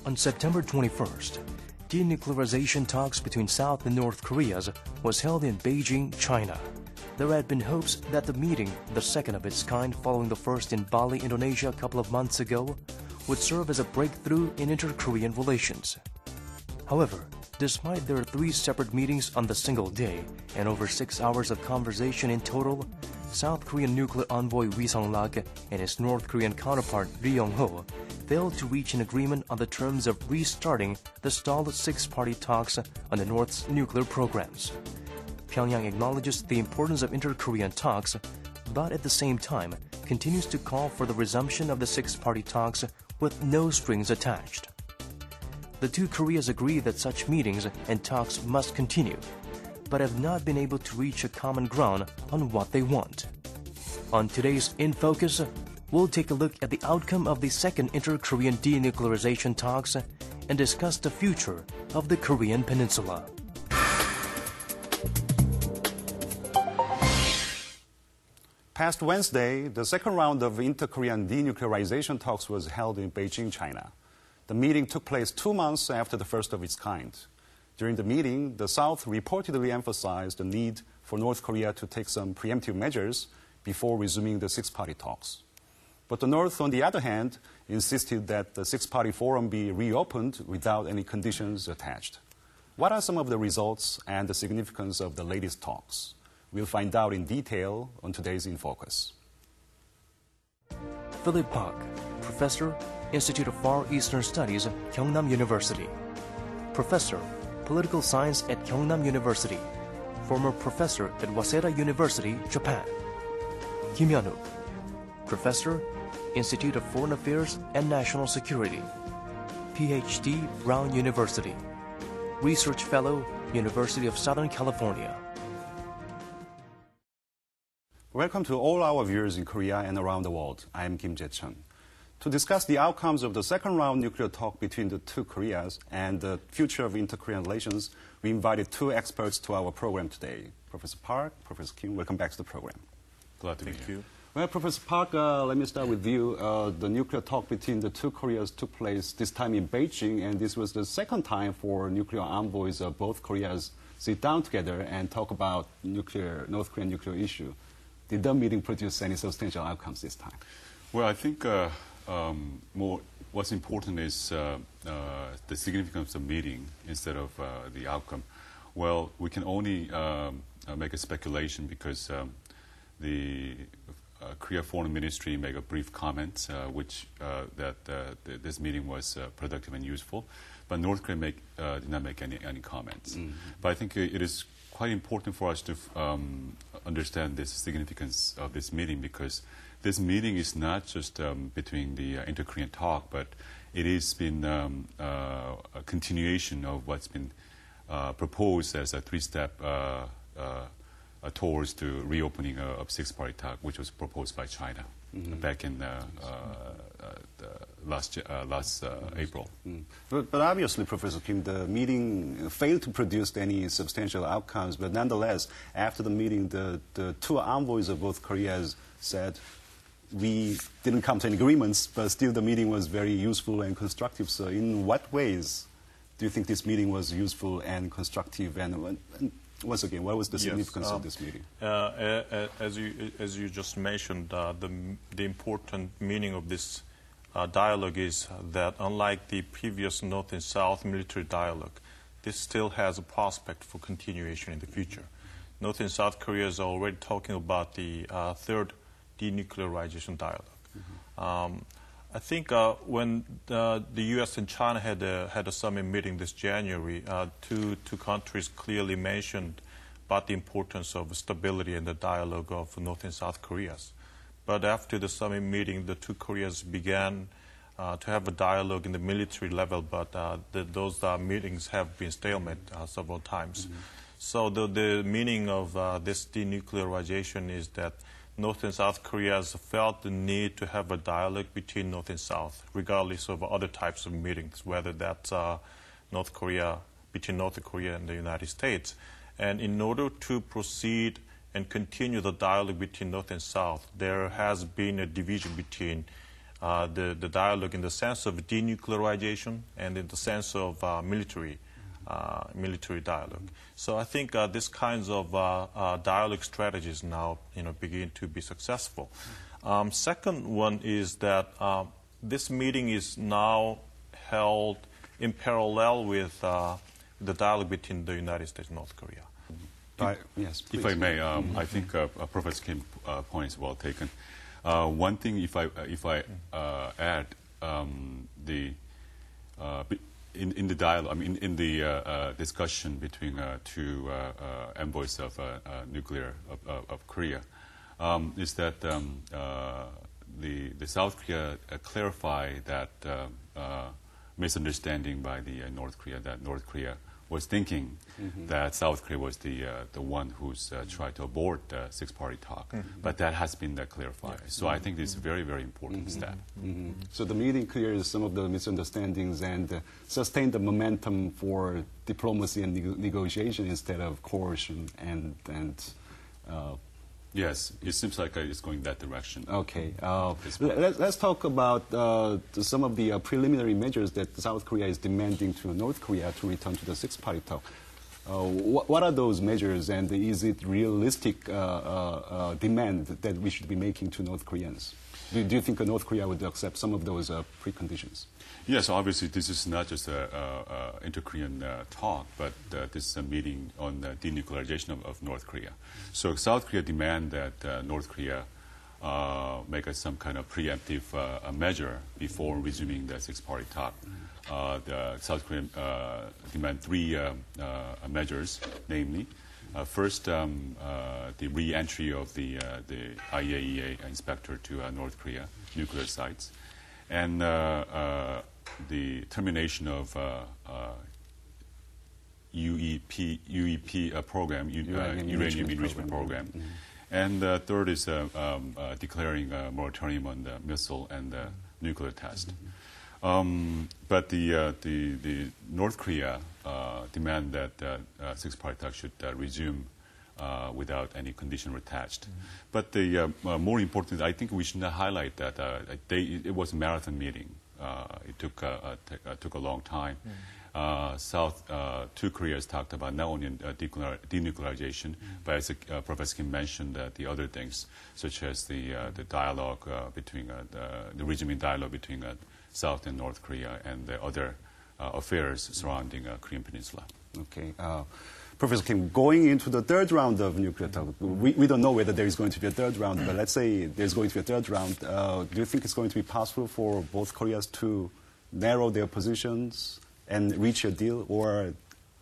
On September 21st, denuclearization talks between South and North Koreas was held in Beijing, China. There had been hopes that the meeting, the second of its kind following the first in Bali, Indonesia a couple of months ago, would serve as a breakthrough in inter-Korean relations. However, despite their 3 separate meetings on the single day and over 6 hours of conversation in total, South Korean nuclear envoy Ri Sung-lac and his North Korean counterpart Ri Yong-ho failed to reach an agreement on the terms of restarting the stalled six-party talks on the North's nuclear programs. Pyongyang acknowledges the importance of inter-Korean talks, but at the same time continues to call for the resumption of the six-party talks with no strings attached. The two Koreas agree that such meetings and talks must continue, but have not been able to reach a common ground on what they want. On today's In Focus, we'll take a look at the outcome of the second inter-Korean denuclearization talks and discuss the future of the Korean Peninsula. Past Wednesday, the second round of inter-Korean denuclearization talks was held in Beijing, China. The meeting took place 2 months after the first of its kind. During the meeting, the South reportedly emphasized the need for North Korea to take some preemptive measures before resuming the six-party talks. But the North, on the other hand, insisted that the six-party forum be reopened without any conditions attached. What are some of the results and the significance of the latest talks? We'll find out in detail on today's In Focus. Philip Park, Professor, Institute of Far Eastern Studies, Kyungnam University. Professor, Political Science at Kyungnam University. Former Professor at Waseda University, Japan. Kim Hyun-wook, Professor, Institute of Foreign Affairs and National Security. PhD, Brown University. Research Fellow, University of Southern California. Welcome to all our viewers in Korea and around the world. I am Kim Jae-chun. To discuss the outcomes of the second round nuclear talk between the two Koreas and the future of inter-Korean relations, we invited 2 experts to our program today. Professor Park, Professor Kim, welcome back to the program. Glad to be here. Thank you. Well, Professor Park, let me start with you. The nuclear talk between the two Koreas took place this time in Beijing, and this was the second time for nuclear envoys of both Koreas sit down together and talk about North Korean nuclear issue. Did the meeting produce any substantial outcomes this time? Well, I think what's important is the significance of the meeting instead of the outcome. Well, we can only make a speculation because the Korea Foreign Ministry made a brief comment that this meeting was productive and useful, but North Korea did not make any comments. Mm-hmm. But I think it is quite important for us to understand the significance of this meeting, because this meeting is not just between the inter-Korean talk, but it has been a continuation of what's been proposed as a 3-step towards the reopening of six-party talk, which was proposed by China back in last April. But obviously, Professor Kim, the meeting failed to produce any substantial outcomes. But nonetheless, after the meeting, the 2 envoys of both Koreas said, we didn't come to any agreements, but still the meeting was very useful and constructive. So in what ways do you think this meeting was useful and constructive? And once again, what was the significance of this meeting? As you just mentioned, the important meaning of this dialogue is that unlike the previous North and South military dialogue, this still has a prospect for continuation in the future. North and South Korea is already talking about the third denuclearization dialogue. Mm-hmm. I think when the U.S. and China had a summit meeting this January, two countries clearly mentioned about the importance of stability in the dialogue of North and South Koreas. But after the summit meeting, the two Koreas began to have a dialogue in the military level, but those meetings have been stalemate several times. Mm-hmm. So the meaning of this denuclearization is that North and South Koreas felt the need to have a dialogue between North and South, regardless of other types of meetings, whether that's between North Korea and the United States. And in order to proceed and continue the dialogue between North and South, there has been a division between the dialogue in the sense of denuclearization and in the sense of military dialogue. So I think these kinds of dialogue strategies now begin to be successful. Second one is that this meeting is now held in parallel with the dialogue between the United States and North Korea. Yes, please. If I may, I think Professor Kim's point is well taken. One thing, if I add, in the dialogue, I mean, in the discussion between two envoys of nuclear of Korea, is that the South Korea clarified that misunderstanding by the North Korea, that North Korea was thinking that South Korea was the one who's tried to abort the six-party talk, but that has been clarified. So I think this is a very, very important step. So the meeting clears some of the misunderstandings and sustain the momentum for diplomacy and negotiation instead of coercion and Yes, it seems like it's going that direction. Okay. Let's talk about some of the preliminary measures that South Korea is demanding to North Korea to return to the six-party talk. What are those measures, and is it realistic demand that we should be making to North Koreans? Do you think North Korea would accept some of those preconditions? Yes, obviously this is not just an inter-Korean talk, but this is a meeting on the denuclearization of North Korea. So South Korea demand that North Korea make some kind of preemptive measure before resuming the six-party talk. The South Korean demand three measures, namely, first, the re-entry of the IAEA inspector to North Korea nuclear sites, and the termination of UEP program, uranium enrichment program. And third is declaring a moratorium on the missile and the nuclear test. But the North Korea demand that six-party talk should resume without any condition attached. But the more important, I think we should highlight that it was a marathon meeting. It took a long time. Two Koreas talked about not only denuclearization, but as Professor Kim mentioned, the other things, such as the dialogue between the resuming dialogue between South and North Korea and the other affairs surrounding Korean Peninsula. Okay. Professor Kim, going into the third round of nuclear talk, we don't know whether there is going to be a third round, but let's say there's going to be a third round. Do you think it's going to be possible for both Koreas to narrow their positions and reach a deal, or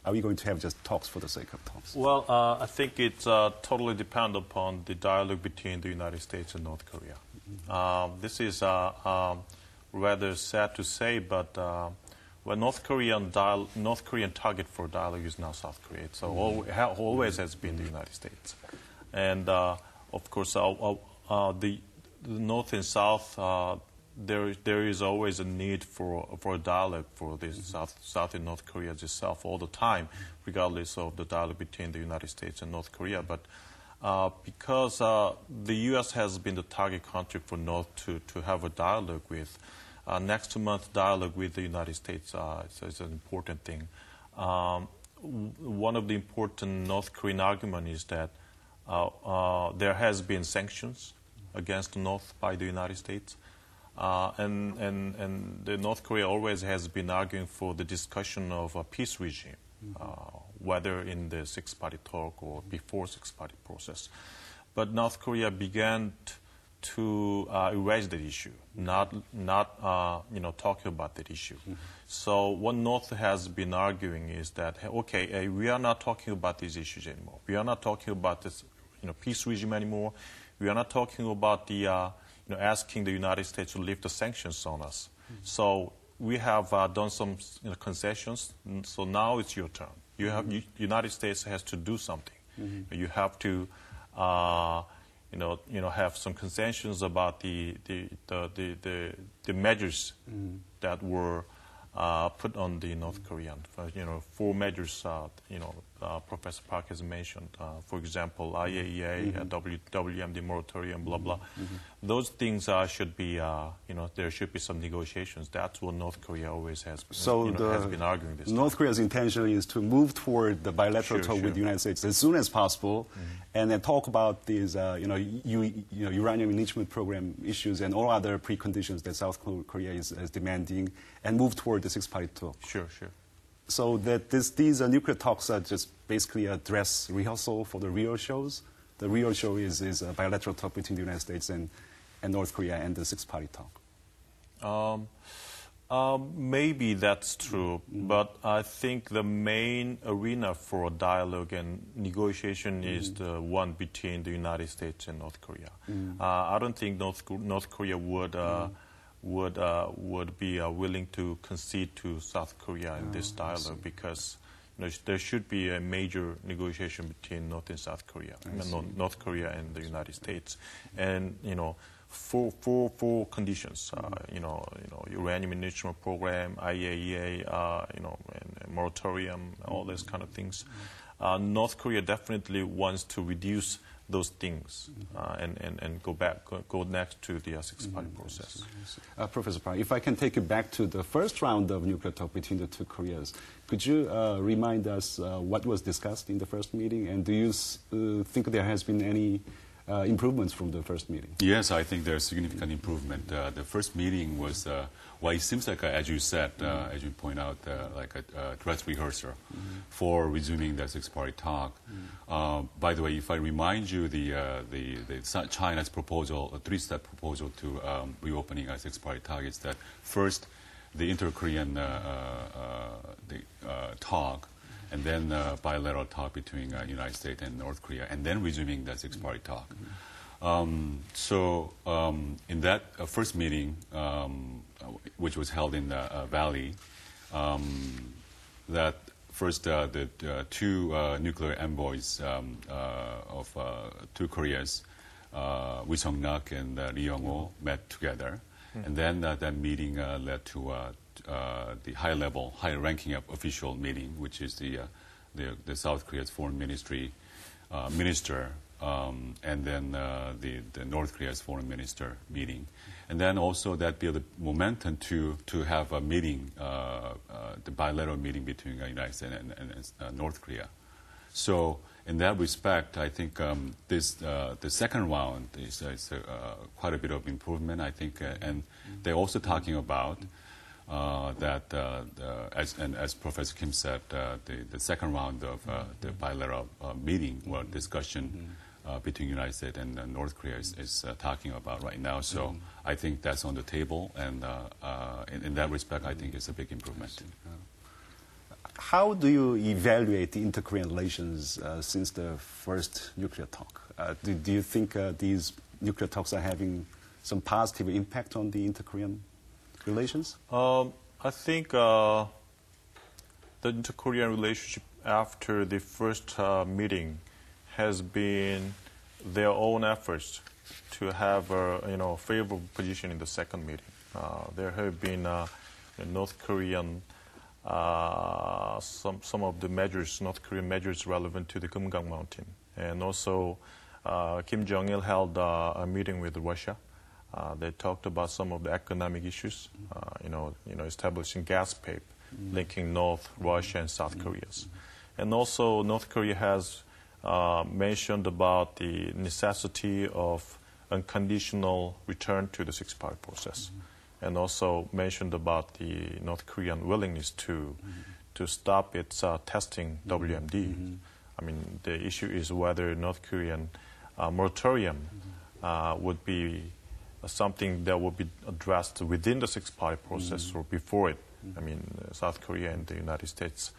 are we going to have just talks for the sake of talks? Well, I think it totally depends upon the dialogue between the United States and North Korea. This is rather sad to say, but well, North Korean target for dialogue is now South Korea. So always has been the United States, and of course, the North and South. There is always a need for a dialogue for the South and North Korea itself all the time, regardless of the dialogue between the United States and North Korea. But because the U.S. has been the target country for North to have a dialogue with, next month dialogue with the United States is an important thing. One of the important North Korean argument is that there has been sanctions against the North by the United States. And the North Korea always has been arguing for the discussion of a peace regime, whether in the six-party talk or before six-party process. But North Korea began to erase that issue, not talking about that issue. So what North has been arguing is that, okay, we are not talking about these issues anymore. We are not talking about this peace regime anymore. We are not talking about the asking the United States to lift the sanctions on us. So we have done some concessions. So now it's your turn. United States has to do something. You have to, have some concessions about the measures that were put on the North Korean. 4 measures. Professor Park has mentioned. For example, IAEA, WMD moratorium, blah blah. those things should be, there should be some negotiations. That's what North Korea always has been, has been arguing this. North Korea's intention is to move toward the bilateral talk with the United States as soon as possible, and then talk about these, uranium enrichment program issues and all other preconditions that South Korea is demanding, and move toward the six-party talk. Sure. So that these nuclear talks are just basically a dress rehearsal for the real shows. The real show is a bilateral talk between the United States and North Korea and the six-party talk. Maybe that's true, but I think the main arena for dialogue and negotiation is the one between the United States and North Korea. I don't think North Korea would be willing to concede to South Korea in this dialogue, because there should be a major negotiation between North and South Korea, North Korea and the United States, and four conditions, uranium enrichment program, IAEA, and moratorium, all those kind of things. North Korea definitely wants to reduce those things and go next to the six-party process. Professor Park, if I can take you back to the first round of nuclear talk between the two Koreas, could you remind us what was discussed in the first meeting, and do you think there has been any improvements from the first meeting? Yes, I think there's significant improvement. The first meeting was, it seems like, as you said, as you point out, like a dress rehearsal for resuming the six-party talk. By the way, if I remind you, China's proposal, a three-step proposal to reopening a six-party talk is that first, the interKorean talk, and then bilateral talk between United States and North Korea, and then resuming the six-party talk. In that first meeting, which was held in Bali, that first the two nuclear envoys of two Koreas, Wi Sung-lac and Ri Yong-ho, met together. And then that meeting led to the high-ranking official meeting, which is the South Korea's foreign ministry minister, and then the North Korea's foreign minister meeting. And then also that built momentum to have a meeting, the bilateral meeting between the United States and North Korea. So in that respect, I think the second round is quite a bit of improvement, I think, and they're also talking about that, as Professor Kim said, the second round of the bilateral meeting or discussion between the United States and North Korea is talking about right now. So I think that's on the table, and in that respect, I think it's a big improvement. How do you evaluate the interKorean relations since the first nuclear talk? Do you think these nuclear talks are having some positive impact on the interKorean relations? I think the interKorean relationship after the first meeting has been their own efforts to have a favorable position in the second meeting. There have been North Korean some of the measures, North Korean measures relevant to the Kumgang Mountain, and also Kim Jong-il held a meeting with Russia. They talked about some of the economic issues, establishing gas pipe linking North Russia and South Korea. And also North Korea has mentioned about the necessity of unconditional return to the six-party process, and also mentioned about the North Korean willingness to stop its testing WMD. I mean, the issue is whether North Korean moratorium would be something that would be addressed within the six-party process or before it. I mean, South Korea and the United States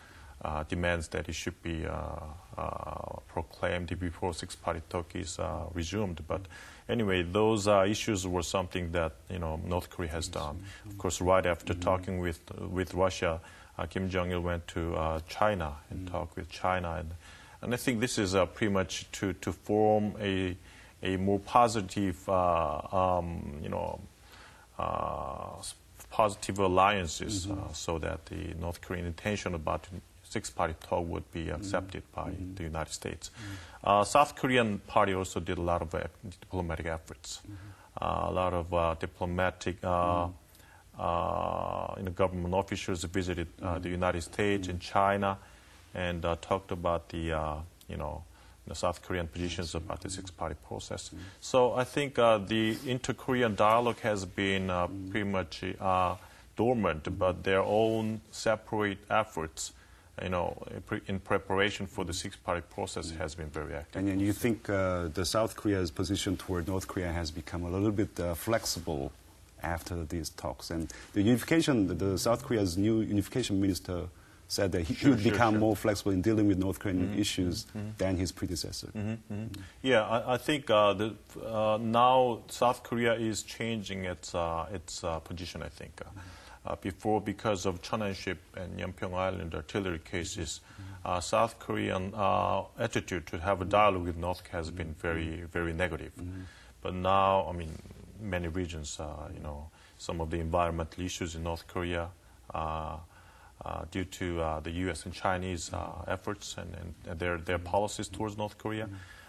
demands that it should be proclaimed before six-party talk is resumed. But anyway, those issues were something that North Korea has done. Of course, right after talking with Russia, Kim Jong-il went to China and talked with China, and I think this is pretty much to form a more positive, positive alliances, so that the North Korean intention about six-party talk would be accepted by the United States. South Korean party also did a lot of diplomatic efforts. a lot of diplomatic government officials visited the United States and China and talked about the South Korean positions about the six-party process. So I think the inter-Korean dialogue has been pretty much dormant, but their own separate efforts, in preparation for the six-party process has been very active. And you think the South Korea's position toward North Korea has become a little bit flexible after these talks? And the South Korea's new unification minister said that he would become more flexible in dealing with North Korean issues than his predecessor. Yeah, I think now South Korea is changing its position, I think. Before, because of Cheonhan-ship and Yeonpyeong Island artillery cases, South Korean attitude to have a dialogue with North Korea has been very, very negative. But now, many regions, some of the environmental issues in North Korea, due to the U.S. and Chinese efforts and their policies towards North Korea.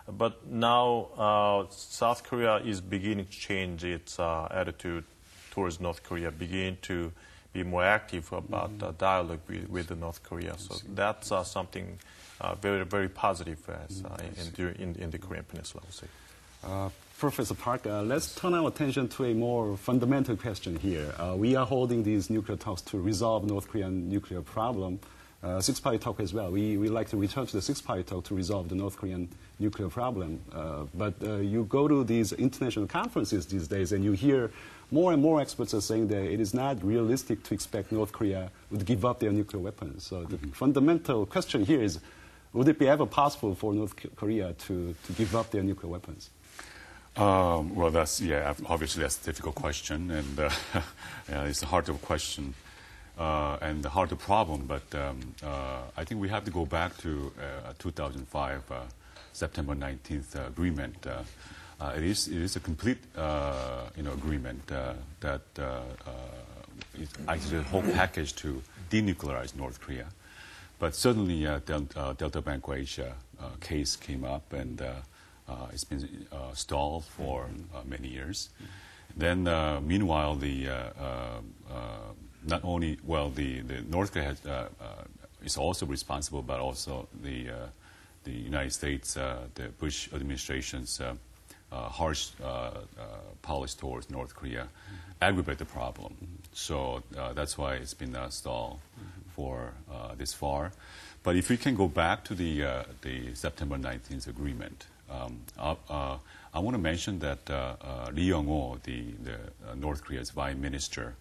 But now South Korea is beginning to change its attitude towards North Korea, begin to be more active about dialogue with North Korea. So that's something very, very positive in the Korean Peninsula, I would say. Professor Park, let's turn our attention to a more fundamental question here. We are holding these nuclear talks to resolve North Korean nuclear problem. Six-party talk as well. We like to return to the six-party talk to resolve the North Korean nuclear problem. But you go to these international conferences these days and you hear more and more experts are saying that it is not realistic to expect North Korea would give up their nuclear weapons. So the fundamental question here is, would it be ever possible for North Korea to give up their nuclear weapons? Well, obviously that's a difficult question, and it's a hard question and a hard problem. But I think we have to go back to 2005 September 19th agreement. It is a complete agreement that is actually a whole package to denuclearize North Korea. But certainly Delta Bank Asia case came up and. It's been stalled for many years. Then, meanwhile, the North Korea is also responsible, but also the United States, the Bush administration's harsh policy towards North Korea aggravate the problem. So that's why it's been stalled for this far. But if we can go back to the September 19th agreement. I want to mention that Ri Yong-ho, the North Korea's vice minister,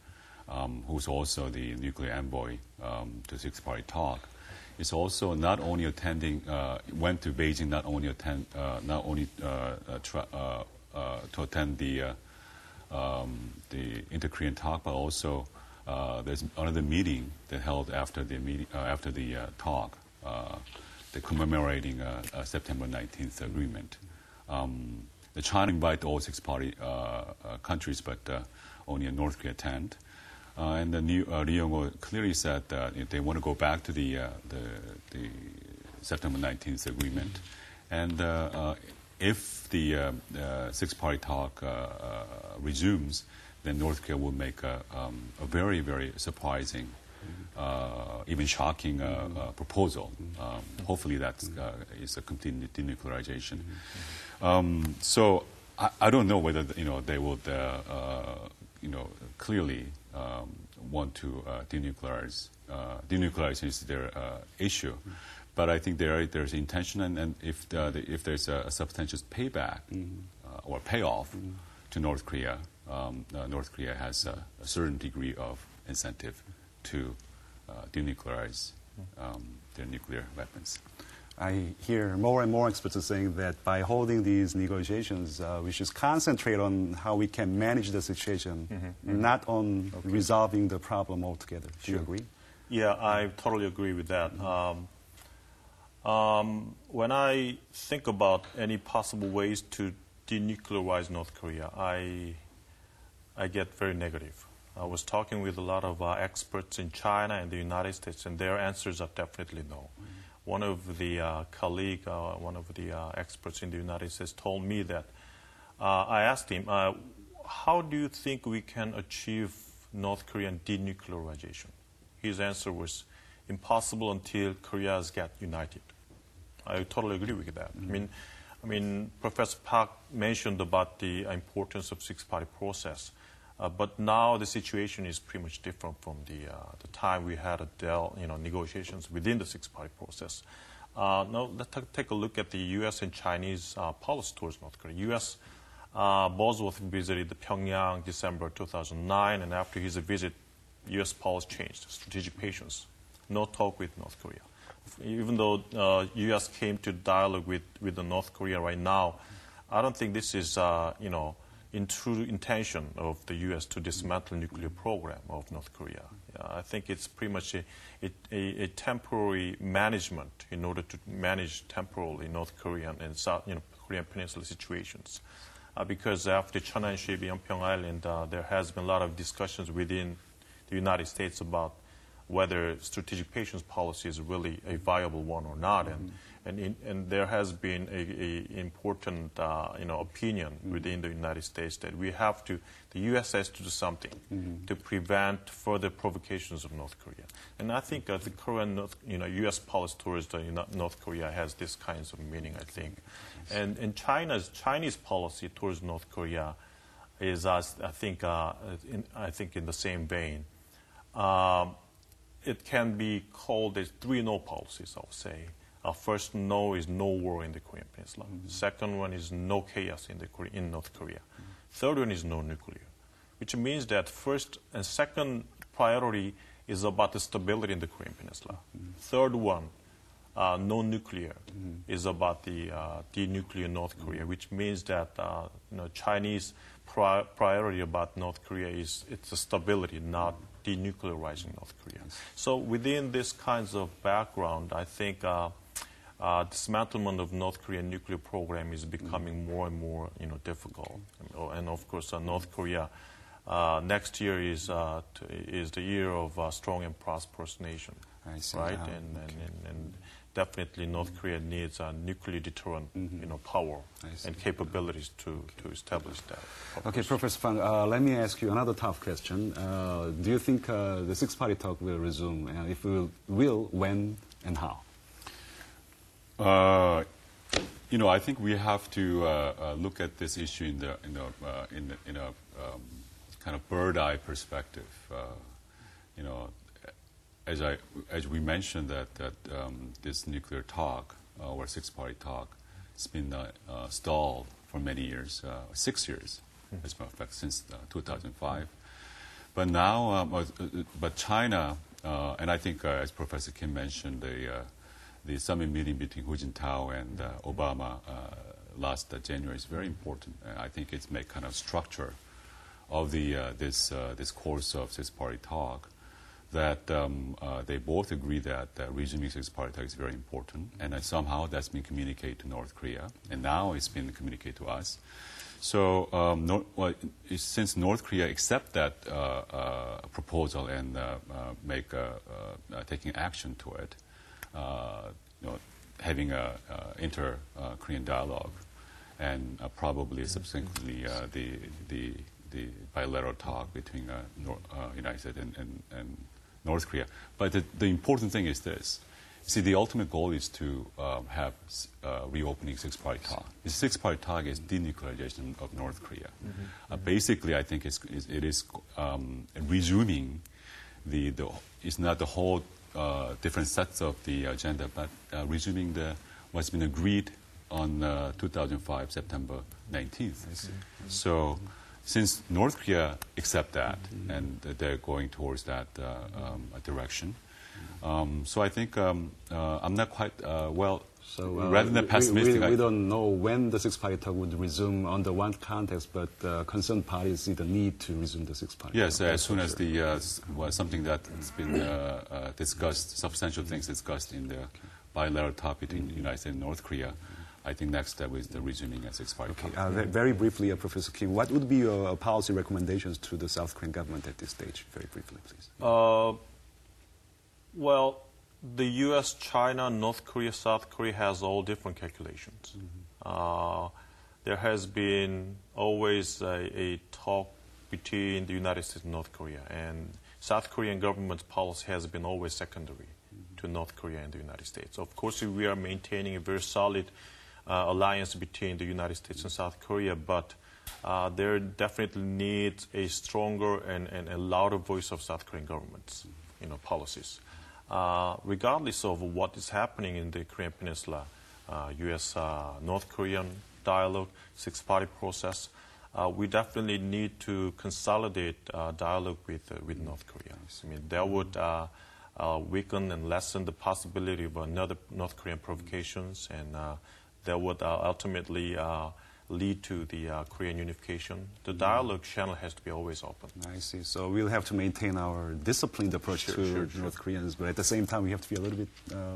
who's also the nuclear envoy to six-party talk, is also not only went to Beijing to attend the interKorean talk, but also there's another meeting that held after the talk. Commemorating September 19th agreement. The China invited all six-party countries, but only North Korea attend. And the Ri Yong-ho clearly said that if they want to go back to the September 19th agreement, and if the six-party talk resumes, then North Korea will make a very, very surprising even shocking proposal. Hopefully that is a complete denuclearization. So I don't know whether they would clearly want to denuclearize. Denuclearization is their issue, but I think there's intention, and if there's a substantial payback or payoff to North Korea, North Korea has a certain degree of incentive to denuclearize their nuclear weapons. I hear more and more experts are saying that by holding these negotiations, we should concentrate on how we can manage the situation, not on resolving the problem altogether. Do you agree? Yeah, I totally agree with that. When I think about any possible ways to denuclearize North Korea, I get very negative. I was talking with a lot of experts in China and the United States, and their answers are definitely no. One of the one of the experts in the United States told me that I asked him, how do you think we can achieve North Korean denuclearization? His answer was impossible until Koreas get united. I totally agree with that. I mean, Professor Park mentioned about the importance of six-party process, but now the situation is pretty much different from the time we had negotiations within the six-party process. Now let's take a look at the U.S. and Chinese policy towards North Korea. U.S. Bosworth visited Pyongyang December 2009, and after his visit, U.S. policy changed, strategic patience, no talk with North Korea. Even though U.S. came to dialogue with the North Korea right now, I don't think this is, in true intention of the U.S. to dismantle nuclear program of North Korea. I think it's pretty much a temporary management in order to manage temporarily North Korean and South, Korean Peninsula situations. Because after Cheonan ship on Yeonpyeong Island, there has been a lot of discussions within the United States about whether strategic patience policy is really a viable one or not, and there has been a important opinion within the United States that the U.S. has to do something to prevent further provocations of North Korea. And I think the current U.S. policy towards North Korea has this kinds of meaning, I think. And Chinese policy towards North Korea is, I think, in the same vein. It can be called as 3 no policies, I would say. First no is no war in the Korean Peninsula. Second one is no chaos in North Korea. Third one is no nuclear, which means that first and second priority is about the stability in the Korean Peninsula. Third one, no nuclear, is about the denuclear North Korea, which means that Chinese priority about North Korea is it's a stability, not denuclearizing North Korea. So within this kinds of background, I think dismantlement of North Korean nuclear program is becoming more and more difficult. And of course, North Korea next year is the year of a strong and prosperous nation, right? And definitely North Korea needs a nuclear deterrent power and capabilities to establish that. Okay, Professor Fang, let me ask you another tough question. Do you think the six-party talk will resume? And if it will, when and how? I think we have to look at this issue in a kind of bird-eye perspective. As we mentioned that this nuclear talk or six-party talk has been stalled for many years, 6 years, as a matter of fact, since 2005. But now, but China, and I think as Professor Kim mentioned, the summit meeting between Hu Jintao and Obama last January is very important. I think it's made kind of structure of this course of six-party talk. That they both agree that resuming six-party talk is very important, and somehow that's been communicated to North Korea, and now it's been communicated to us. So since North Korea accept that proposal and taking action to it, having a inter-Korean dialogue, and probably subsequently the bilateral talk between United States and North Korea. But the important thing is this. See, the ultimate goal is to have reopening six-party talk. The six-party talk is denuclearization of North Korea. Basically, I think it is resuming it's not the whole different sets of the agenda, but resuming what's been agreed on 2005, September 19th. So since North Korea accept that, and they're going towards that direction, so I think I'm not quite rather than pessimistic. We don't know when the six-party talk would resume under one context, but concerned parties see the need to resume the six-party yes, talk. as soon as something that's been discussed, substantial things discussed in the bilateral talk between the United States and North Korea, I think next step is the resuming a six-party talk. Very briefly, Professor Kim, what would be your policy recommendations to the South Korean government at this stage? Very briefly, please. Well, the U.S., China, North Korea, South Korea has all different calculations. there has been always a talk between the United States and North Korea, and South Korean government's policy has been always secondary to North Korea and the United States. Of course, we are maintaining a very solid alliance between the United States and South Korea, but there definitely needs a stronger and a louder voice of South Korean government's policies. Regardless of what is happening in the Korean Peninsula, U.S.-North Korean dialogue, six-party process, we definitely need to consolidate dialogue with North Korea. I mean, that would weaken and lessen the possibility of another North Korean provocations, and that would ultimately lead to the Korean unification. The dialogue channel has to be always open. I see. So we'll have to maintain our disciplined approach to North Koreans, but at the same time, we have to be a little bit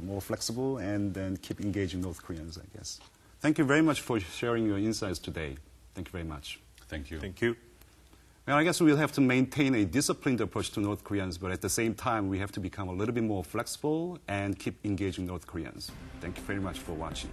more flexible and then keep engaging North Koreans, I guess. Thank you very much for sharing your insights today. Thank you very much. Thank you. Thank you. Well, I guess we'll have to maintain a disciplined approach to North Koreans, but at the same time, we have to become a little bit more flexible and keep engaging North Koreans. Thank you very much for watching.